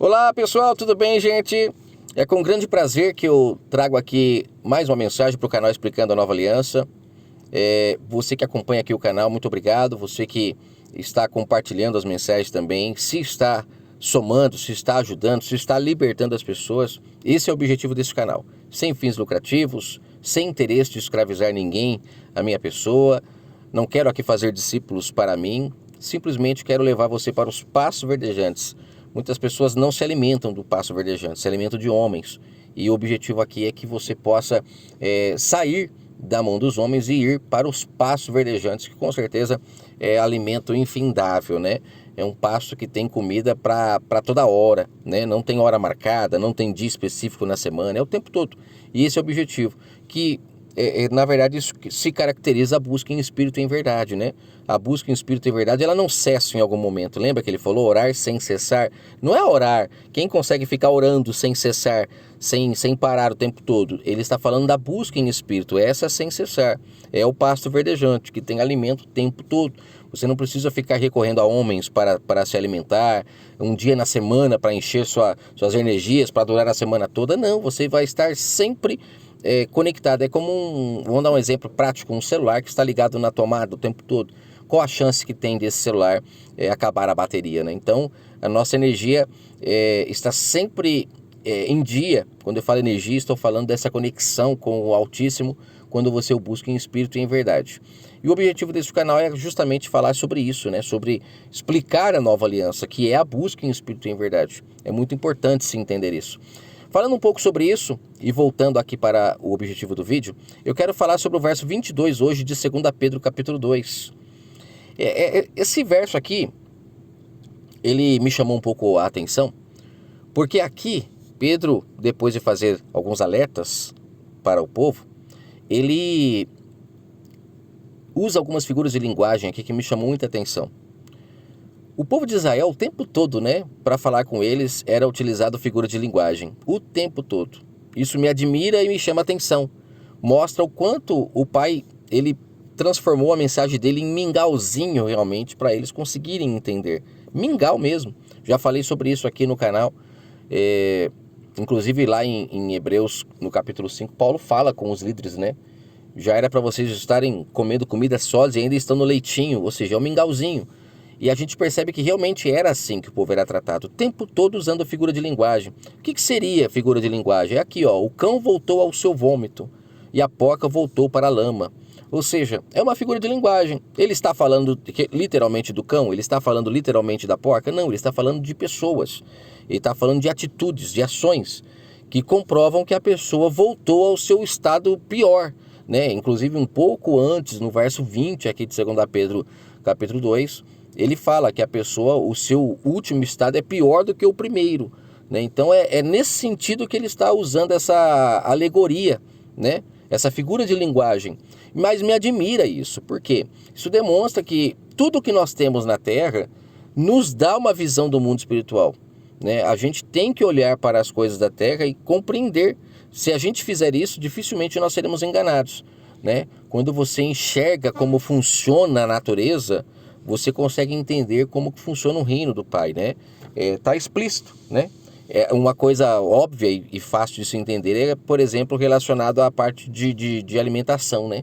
Olá pessoal, tudo bem, gente? É com grande prazer que eu trago aqui mais uma mensagem para o canal Explicando a Nova Aliança. Você que acompanha aqui o canal, muito obrigado. Você que está compartilhando as mensagens também, se está somando, se está ajudando, se está libertando as pessoas. Esse é o objetivo desse canal. Sem fins lucrativos, sem interesse de escravizar ninguém, a minha pessoa. Não quero aqui fazer discípulos para mim, simplesmente quero levar você para os passos verdejantes. Muitas pessoas não se alimentam do pasto verdejante, se alimentam de homens. E o objetivo aqui é que você possa sair da mão dos homens e ir para os pastos verdejantes, que com certeza é alimento infindável, né? É um pasto que tem comida para toda hora, né? Não tem hora marcada, não tem dia específico na semana, é o tempo todo. E esse é o objetivo, que na verdade isso se caracteriza a busca em espírito e em verdade, né? A busca em espírito e em verdade, ela não cessa em algum momento. Lembra que ele falou orar sem cessar? Não é orar. Quem consegue ficar orando sem cessar, sem parar o tempo todo? Ele está falando da busca em espírito, essa sem cessar. É o pasto verdejante, que tem alimento o tempo todo. Você não precisa ficar recorrendo a homens para se alimentar, um dia na semana para encher suas energias, para durar a semana toda. Não, você vai estar sempre conectado. É como vamos dar um exemplo prático, um celular que está ligado na tomada o tempo todo. Qual a chance que tem desse celular acabar a bateria, né? Então, a nossa energia está sempre em dia. Quando eu falo energia, estou falando dessa conexão com o Altíssimo, quando você o busca em espírito e em verdade. E o objetivo desse canal é justamente falar sobre isso, né? Sobre explicar a nova aliança, que é a busca em espírito e em verdade. É muito importante se entender isso. Falando um pouco sobre isso, e voltando aqui para o objetivo do vídeo, eu quero falar sobre o verso 22 hoje de 2 Pedro capítulo 2. Esse verso aqui, ele me chamou um pouco a atenção, porque aqui, Pedro, depois de fazer alguns alertas para o povo, ele usa algumas figuras de linguagem aqui que me chamou muita atenção. O povo de Israel, o tempo todo, né, para falar com eles, era utilizado figura de linguagem, o tempo todo. Isso me admira e me chama atenção. Mostra o quanto o pai, ele transformou a mensagem dele em mingauzinho realmente, para eles conseguirem entender. Mingau mesmo. Já falei sobre isso aqui no canal. Inclusive lá em Hebreus, no capítulo 5, Paulo fala com os líderes, né? Já era para vocês estarem comendo comida sólida e ainda estão no leitinho, ou seja, é um mingauzinho. E a gente percebe que realmente era assim que o povo era tratado, o tempo todo usando figura de linguagem. O que seria figura de linguagem? É aqui, ó, o cão voltou ao seu vômito e a porca voltou para a lama. Ou seja, é uma figura de linguagem. Ele está falando literalmente do cão? Ele está falando literalmente da porca? Não, ele está falando de pessoas. Ele está falando de atitudes, de ações que comprovam que a pessoa voltou ao seu estado pior, né? Inclusive um pouco antes, no verso 20 aqui de 2 Pedro capítulo 2, ele fala que a pessoa, o seu último estado é pior do que o primeiro, né? Então é nesse sentido que ele está usando essa alegoria, né? Essa figura de linguagem. Mas me admira isso, porque isso demonstra que tudo que nós temos na Terra nos dá uma visão do mundo espiritual, né? A gente tem que olhar para as coisas da Terra e compreender. Se a gente fizer isso, dificilmente nós seremos enganados, né? Quando você enxerga como funciona a natureza, você consegue entender como que funciona o reino do Pai, né? Tá explícito, né? Uma coisa óbvia e fácil de se entender é, por exemplo, relacionado à parte de alimentação, né?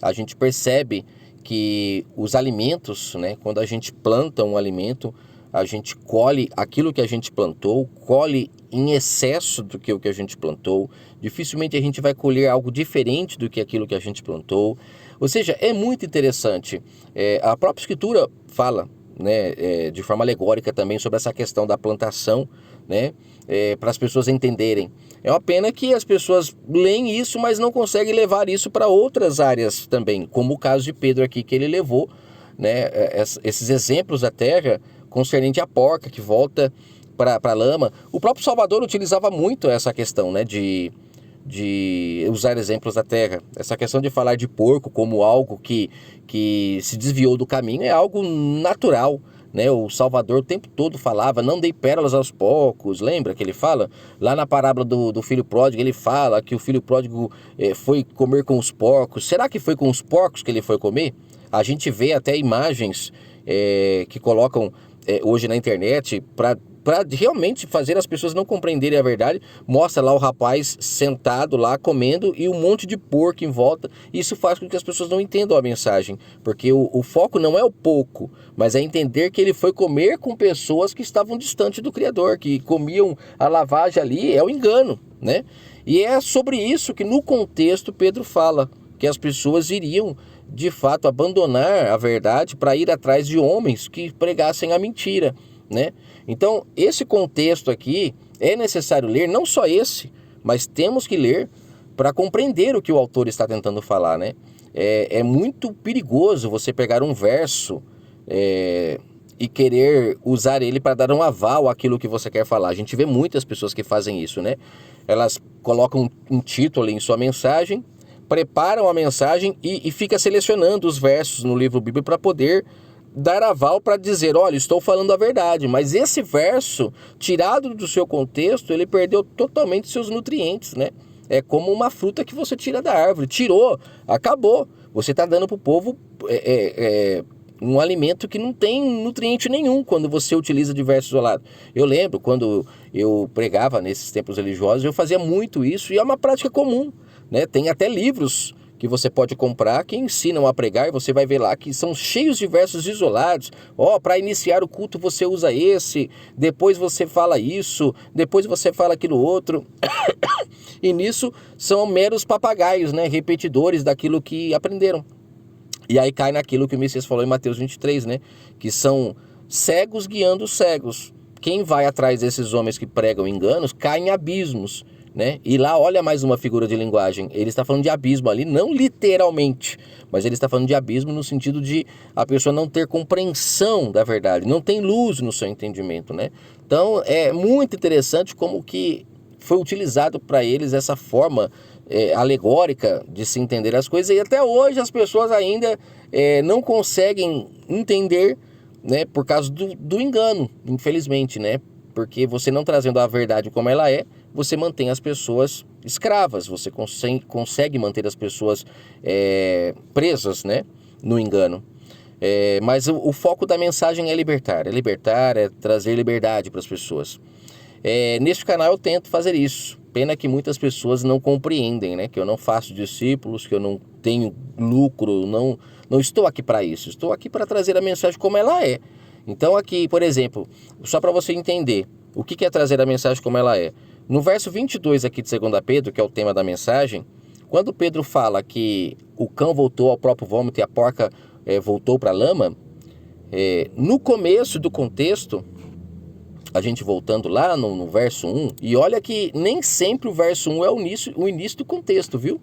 A gente percebe que os alimentos, né? Quando a gente planta um alimento, a gente colhe aquilo que a gente plantou, colhe em excesso do que o que a gente plantou. Dificilmente a gente vai colher algo diferente do que aquilo que a gente plantou. Ou seja, é muito interessante. A própria Escritura fala, né, de forma alegórica também sobre essa questão da plantação, né, para as pessoas entenderem. É uma pena que as pessoas leem isso, mas não conseguem levar isso para outras áreas também, como o caso de Pedro aqui, que ele levou, né, esses exemplos da terra concernente à porca que volta para a lama. O próprio Salvador utilizava muito essa questão, né, de usar exemplos da terra. Essa questão de falar de porco como algo que se desviou do caminho é algo natural, né? O Salvador o tempo todo falava, não dei pérolas aos porcos. Lembra que ele fala? Lá na parábola do filho pródigo, ele fala que o filho pródigo foi comer com os porcos. Será que foi com os porcos que ele foi comer? A gente vê até imagens que colocam hoje na internet para para realmente fazer as pessoas não compreenderem a verdade. Mostra lá o rapaz sentado lá comendo e um monte de porco em volta. Isso faz com que as pessoas não entendam a mensagem, porque o foco não é o pouco, mas é entender que ele foi comer com pessoas que estavam distantes do Criador, que comiam a lavagem ali, é o engano, né? E é sobre isso que no contexto Pedro fala, que as pessoas iriam de fato abandonar a verdade para ir atrás de homens que pregassem a mentira, né? Então, esse contexto aqui é necessário ler, não só esse, mas temos que ler para compreender o que o autor está tentando falar, né? É muito perigoso você pegar um verso e querer usar ele para dar um aval àquilo que você quer falar. A gente vê muitas pessoas que fazem isso, né? Elas colocam um título ali em sua mensagem, preparam a mensagem e fica selecionando os versos no livro bíblico para poder dar aval para dizer, olha, estou falando a verdade, mas esse verso, tirado do seu contexto, ele perdeu totalmente seus nutrientes, né? É como uma fruta que você tira da árvore, tirou, acabou. Você está dando para o povo um alimento que não tem nutriente nenhum quando você utiliza de verso isolado. Eu lembro quando eu pregava nesses templos religiosos, eu fazia muito isso e é uma prática comum, né? Tem até livros que você pode comprar que ensinam a pregar e você vai ver lá que são cheios de versos isolados. Para iniciar o culto você usa esse, depois você fala isso, depois você fala aquilo outro. E nisso são meros papagaios, né? Repetidores daquilo que aprenderam. E aí cai naquilo que o Messias falou em Mateus 23, né? Que são cegos guiando os cegos. Quem vai atrás desses homens que pregam enganos cai em abismos, né? E lá, olha mais uma figura de linguagem. Ele está falando de abismo ali, não literalmente, mas ele está falando de abismo no sentido de a pessoa não ter compreensão da verdade, não tem luz no seu entendimento, né? Então, é muito interessante como que foi utilizado para eles essa forma alegórica de se entender as coisas, e até hoje as pessoas ainda não conseguem entender, né, por causa do engano, infelizmente, né? Porque você não trazendo a verdade como ela é, você mantém as pessoas escravas, você consegue manter as pessoas presas, né, no engano. Mas o foco da mensagem é libertar, é trazer liberdade para as pessoas. Neste canal eu tento fazer isso. Pena que muitas pessoas não compreendem, né? Que eu não faço discípulos, que eu não tenho lucro, não estou aqui para isso. Estou aqui para trazer a mensagem como ela é. Então aqui, por exemplo, só para você entender o que é trazer a mensagem como ela é. No verso 22 aqui de 2 Pedro, que é o tema da mensagem, quando Pedro fala que o cão voltou ao próprio vômito e a porca voltou para a lama, no começo do contexto, a gente voltando lá no verso 1, e olha que nem sempre o verso 1 é o início do contexto, viu?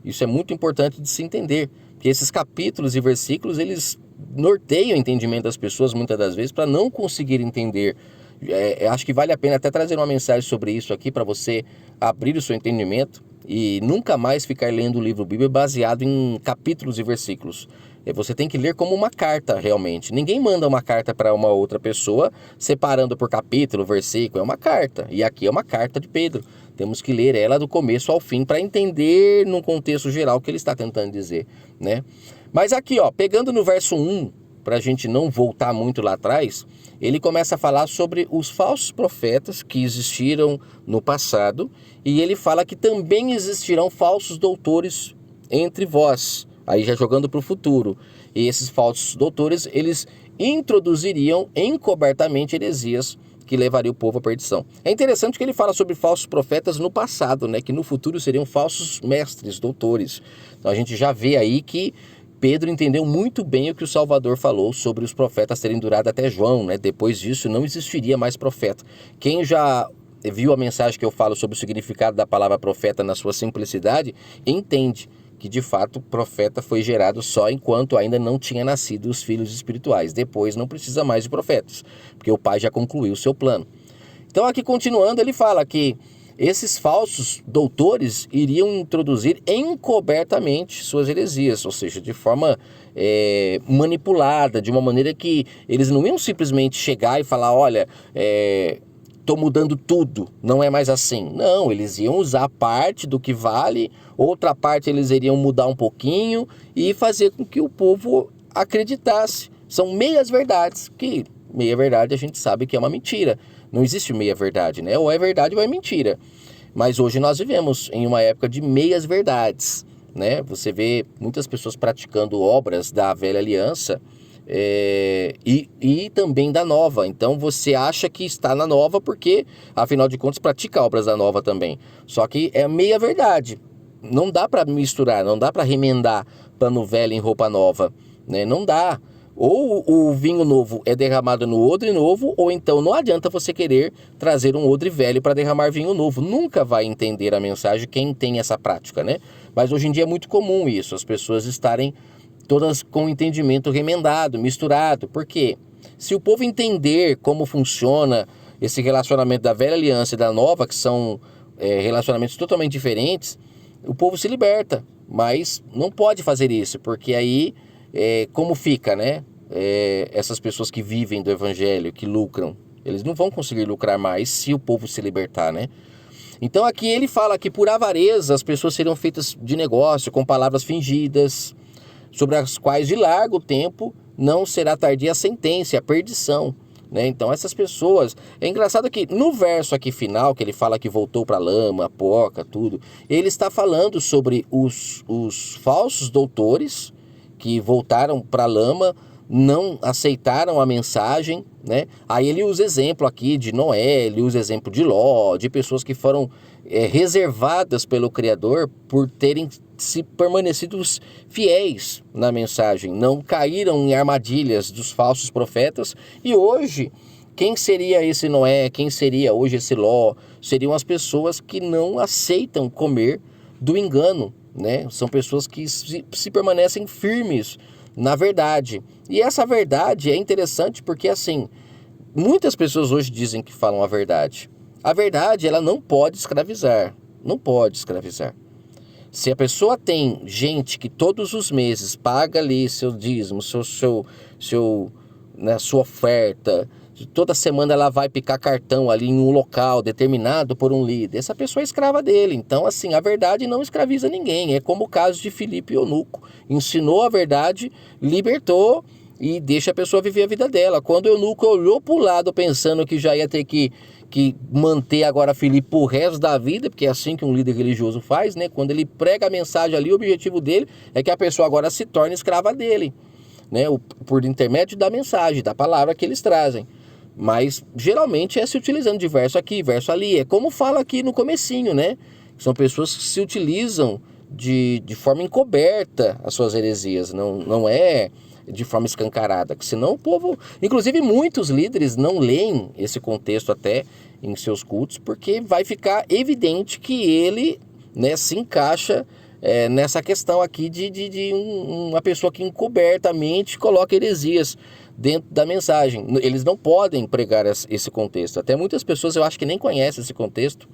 Isso é muito importante de se entender, porque esses capítulos e versículos, eles norteiam o entendimento das pessoas muitas das vezes para não conseguir entender. Acho que vale a pena até trazer uma mensagem sobre isso aqui para você abrir o seu entendimento e nunca mais ficar lendo o livro bíblico baseado em capítulos e versículos. Você tem que ler como uma carta realmente. Ninguém manda uma carta para uma outra pessoa separando por capítulo, versículo. É uma carta. E aqui é uma carta de Pedro. Temos que ler ela do começo ao fim para entender num contexto geral o que ele está tentando dizer, né? Mas aqui, pegando no verso 1, para a gente não voltar muito lá atrás, ele começa a falar sobre os falsos profetas que existiram no passado, e ele fala que também existirão falsos doutores entre vós, aí já jogando para o futuro. E esses falsos doutores, eles introduziriam encobertamente heresias que levaria o povo à perdição. É interessante que ele fala sobre falsos profetas no passado, né, que no futuro seriam falsos mestres, doutores. Então a gente já vê aí que Pedro entendeu muito bem o que o Salvador falou sobre os profetas terem durado até João, né? Depois disso não existiria mais profeta. Quem já viu a mensagem que eu falo sobre o significado da palavra profeta na sua simplicidade, entende que de fato o profeta foi gerado só enquanto ainda não tinha nascido os filhos espirituais. Depois não precisa mais de profetas, porque o Pai já concluiu o seu plano. Então aqui continuando, ele fala que esses falsos doutores iriam introduzir encobertamente suas heresias, ou seja, de forma manipulada, de uma maneira que eles não iam simplesmente chegar e falar, olha, estou mudando tudo, não é mais assim. Não, eles iam usar parte do que vale, outra parte eles iriam mudar um pouquinho e fazer com que o povo acreditasse. São meias verdades, que meia verdade a gente sabe que é uma mentira. Não existe meia-verdade, né? Ou é verdade ou é mentira. Mas hoje nós vivemos em uma época de meias-verdades, né? Você vê muitas pessoas praticando obras da velha aliança e também da nova. Então você acha que está na nova porque, afinal de contas, pratica obras da nova também. Só que é meia-verdade. Não dá para misturar, não dá para remendar pano velho em roupa nova, né? Não dá. Ou o vinho novo é derramado no odre novo, ou então não adianta você querer trazer um odre velho para derramar vinho novo. Nunca vai entender a mensagem quem tem essa prática, né? Mas hoje em dia é muito comum isso, as pessoas estarem todas com entendimento remendado, misturado. Por quê? Se o povo entender como funciona esse relacionamento da velha aliança e da nova, que são relacionamentos totalmente diferentes, o povo se liberta. Mas não pode fazer isso, porque aí como fica, né? Essas pessoas que vivem do evangelho, que lucram, eles não vão conseguir lucrar mais se o povo se libertar, né? Então aqui ele fala que por avareza as pessoas seriam feitas de negócio com palavras fingidas, sobre as quais de largo tempo não será tardia a sentença, a perdição, né? Então essas pessoas, é engraçado que no verso aqui final, que ele fala que voltou para a lama, a porca, tudo, ele está falando sobre os falsos doutores que voltaram para a lama, não aceitaram a mensagem, né? Aí ele usa exemplo aqui de Noé, ele usa exemplo de Ló, de pessoas que foram reservadas pelo Criador por terem se permanecido fiéis na mensagem, não caíram em armadilhas dos falsos profetas. E hoje, quem seria esse Noé, quem seria hoje esse Ló? Seriam as pessoas que não aceitam comer do engano, né? São pessoas que se permanecem firmes na verdade. E essa verdade é interessante porque, assim, muitas pessoas hoje dizem que falam a verdade. A verdade, ela não pode escravizar. Não pode escravizar. Se a pessoa tem gente que todos os meses paga ali seu dízimo, né, sua oferta, toda semana ela vai picar cartão ali em um local determinado por um líder, essa pessoa é escrava dele. Então, assim, a verdade não escraviza ninguém. É como o caso de Filipe e Eunuco. Ensinou a verdade, libertou e deixa a pessoa viver a vida dela. Quando o Eunuco olhou para o lado pensando que já ia ter que manter agora Filipe pro resto da vida, porque é assim que um líder religioso faz, né? Quando ele prega a mensagem ali, o objetivo dele é que a pessoa agora se torne escrava dele, né? Por intermédio da mensagem, da palavra que eles trazem. Mas geralmente é se utilizando de verso aqui, verso ali. É como fala aqui no comecinho, né? São pessoas que se utilizam de forma encoberta as suas heresias, não é de forma escancarada, que senão o povo, inclusive muitos líderes não leem esse contexto até em seus cultos, porque vai ficar evidente que ele, né, se encaixa nessa questão aqui de uma pessoa que encobertamente coloca heresias dentro da mensagem. Eles não podem pregar esse contexto. Até muitas pessoas eu acho que nem conhecem esse contexto,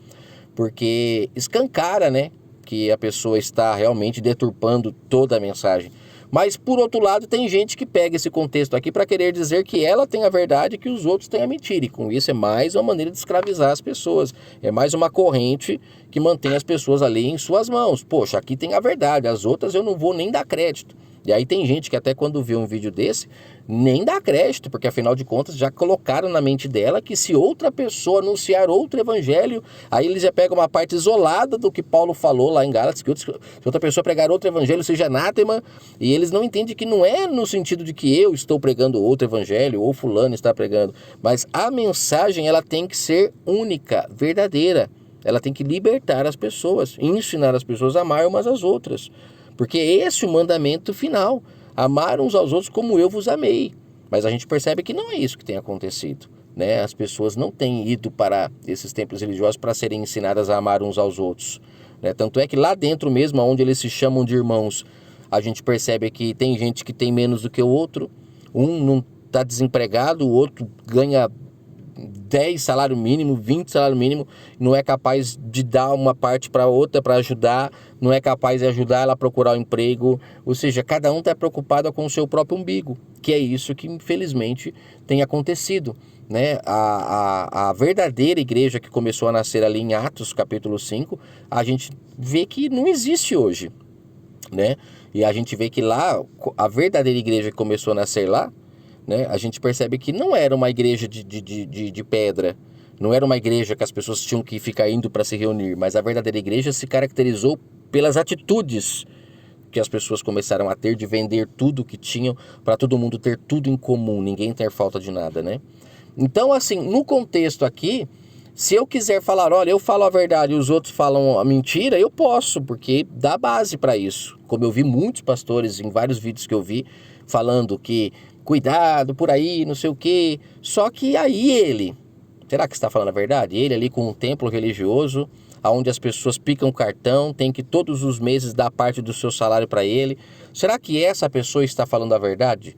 porque escancara, né, que a pessoa está realmente deturpando toda a mensagem. Mas, por outro lado, tem gente que pega esse contexto aqui para querer dizer que ela tem a verdade e que os outros têm a mentira. E com isso é mais uma maneira de escravizar as pessoas. É mais uma corrente que mantém as pessoas ali em suas mãos. Poxa, aqui tem a verdade, as outras eu não vou nem dar crédito. E aí tem gente que até quando vê um vídeo desse, nem dá crédito, porque afinal de contas já colocaram na mente dela que se outra pessoa anunciar outro evangelho, aí eles já pegam uma parte isolada do que Paulo falou lá em Gálatas, que se outra pessoa pregar outro evangelho seja anátema, e eles não entendem que não é no sentido de que eu estou pregando outro evangelho, ou fulano está pregando, mas a mensagem ela tem que ser única, verdadeira, ela tem que libertar as pessoas, ensinar as pessoas a amar umas às outras. Porque esse é o mandamento final, amar uns aos outros como eu vos amei. Mas a gente percebe que não é isso que tem acontecido, né? As pessoas não têm ido para esses templos religiosos para serem ensinadas a amar uns aos outros, né? Tanto é que lá dentro mesmo, onde eles se chamam de irmãos, a gente percebe que tem gente que tem menos do que o outro. Um não está desempregado, o outro ganha 10 salário mínimo, 20 salário mínimo, não é capaz de dar uma parte para outra para ajudar, não é capaz de ajudar ela a procurar um emprego, ou seja, cada um está preocupado com o seu próprio umbigo, que é isso que infelizmente tem acontecido, né? A verdadeira igreja que começou a nascer ali em Atos capítulo 5, a gente vê que não existe hoje, né? E a gente vê que lá, a verdadeira igreja que começou a nascer lá, né, a gente percebe que não era uma igreja de pedra, Não era uma igreja que as pessoas tinham que ficar indo para se reunir, mas a verdadeira igreja se caracterizou pelas atitudes que as pessoas começaram a ter de vender tudo que tinham para todo mundo ter tudo em comum, ninguém ter falta de nada, né? Então, assim, no contexto aqui, se eu quiser falar, olha, eu falo a verdade e os outros falam a mentira, eu posso, porque dá base para isso. Como eu vi muitos pastores em vários vídeos que eu vi falando que cuidado por aí, não sei o quê. Só que aí ele, será que está falando a verdade? Ele ali com um templo religioso, onde as pessoas picam cartão, tem que todos os meses dar parte do seu salário para ele. Será que essa pessoa está falando a verdade?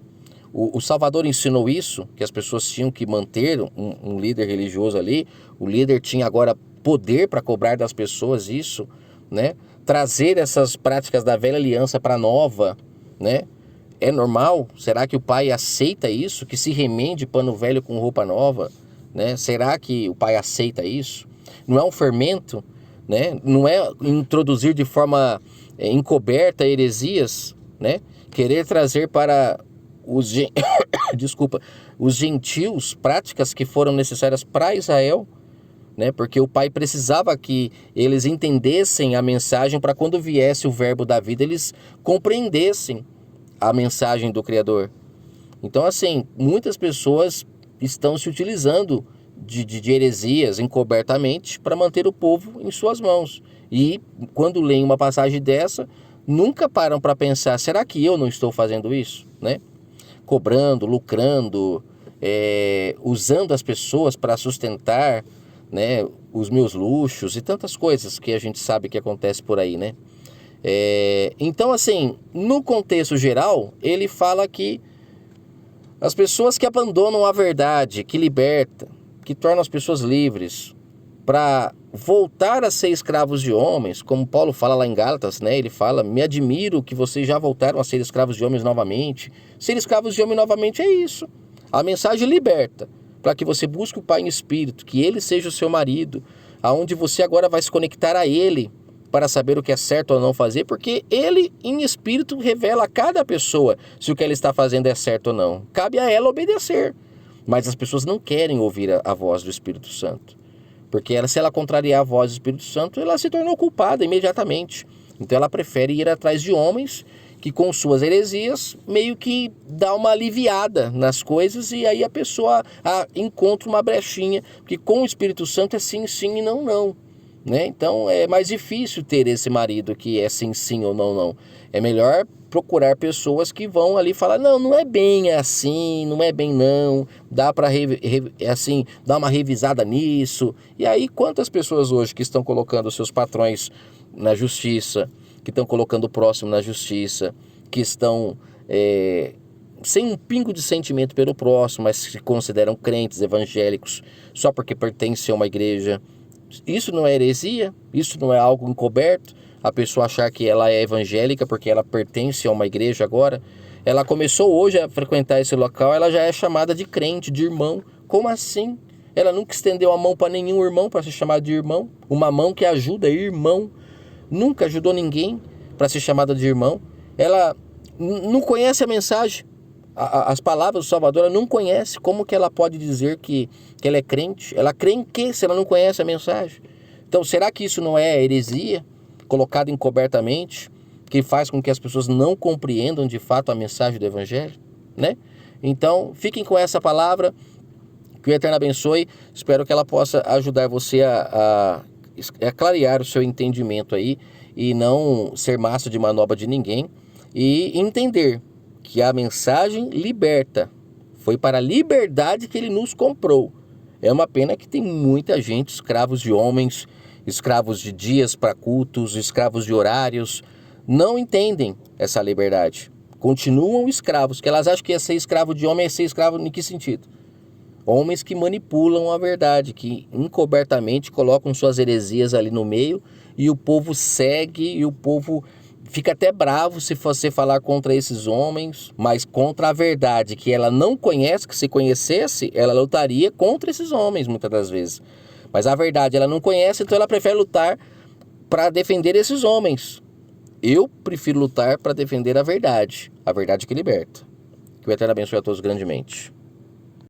O Salvador ensinou isso, que as pessoas tinham que manter um líder religioso ali. O líder tinha agora poder para cobrar das pessoas isso, né? Trazer essas práticas da velha aliança para a nova, né? É normal? Será que o pai aceita isso? Que se remende pano velho com roupa nova, né? Será que o pai aceita isso? Não é um fermento, né? Não é introduzir de forma encoberta heresias, né? Querer trazer para os gentios práticas que foram necessárias para Israel, né? Porque o pai precisava que eles entendessem a mensagem para quando viesse o verbo da vida, eles compreendessem a mensagem do Criador. Então, assim, muitas pessoas estão se utilizando de heresias encobertamente para manter o povo em suas mãos. E quando leem uma passagem dessa, nunca param para pensar, será que eu não estou fazendo isso, né? Cobrando, lucrando, usando as pessoas para sustentar, né, os meus luxos e tantas coisas que a gente sabe que acontece por aí, né? Então, assim, no contexto geral, ele fala que as pessoas que abandonam a verdade, que liberta, que torna as pessoas livres, para voltar a ser escravos de homens, como Paulo fala lá em Gálatas, né? Ele fala, me admiro que vocês já voltaram a ser escravos de homens novamente. Ser escravos de homem novamente é isso. A mensagem liberta, para que você busque o Pai em espírito, que Ele seja o seu marido, aonde você agora vai se conectar a Ele, para saber o que é certo ou não fazer, porque Ele, em espírito, revela a cada pessoa se o que ela está fazendo é certo ou não. Cabe a ela obedecer. Mas as pessoas não querem ouvir a voz do Espírito Santo. Porque se ela contrariar a voz do Espírito Santo, ela se tornou culpada imediatamente. Então ela prefere ir atrás de homens que com suas heresias meio que dá uma aliviada nas coisas e aí a pessoa encontra uma brechinha, porque com o Espírito Santo é sim, sim e não, não. Né? Então é mais difícil ter esse marido que é sim, sim ou não, não. É melhor procurar pessoas que vão ali falar, não, não é bem assim, não é bem não, dá para assim, dar uma revisada nisso. E aí quantas pessoas hoje que estão colocando seus patrões na justiça, que estão colocando o próximo na justiça, que estão sem um pingo de sentimento pelo próximo, mas se consideram crentes evangélicos só porque pertencem a uma igreja. Isso não é heresia? Isso não é algo encoberto? A pessoa achar que ela é evangélica porque ela pertence a uma igreja agora? Ela começou hoje a frequentar esse local, ela já é chamada de crente, de irmão. Como assim? Ela nunca estendeu a mão para nenhum irmão para ser chamado de irmão. Uma mão que ajuda, irmão. Nunca ajudou ninguém para ser chamada de irmão. Ela não conhece a mensagem. As palavras do Salvador, ela não conhece. Como que ela pode dizer que ela é crente? Ela crê em quê se ela não conhece a mensagem? Então, será que isso não é heresia colocada encobertamente, que faz com que as pessoas não compreendam de fato a mensagem do Evangelho, né? Então, fiquem com essa palavra, que o Eterno abençoe. Espero que ela possa ajudar você a clarear o seu entendimento aí e não ser massa de manobra de ninguém e entender que a mensagem liberta. Foi para a liberdade que ele nos comprou. É uma pena que tem muita gente, escravos de homens, escravos de dias para cultos, escravos de horários, não entendem essa liberdade. Continuam escravos, que elas acham que ser escravo de homem é ser escravo em que sentido? Homens que manipulam a verdade, que encobertamente colocam suas heresias ali no meio e o povo segue e o povo fica até bravo se você falar contra esses homens, mas contra a verdade que ela não conhece, que se conhecesse, ela lutaria contra esses homens muitas das vezes. Mas a verdade ela não conhece, então ela prefere lutar para defender esses homens. Eu prefiro lutar para defender a verdade que liberta. Que o Eterno abençoe a todos grandemente.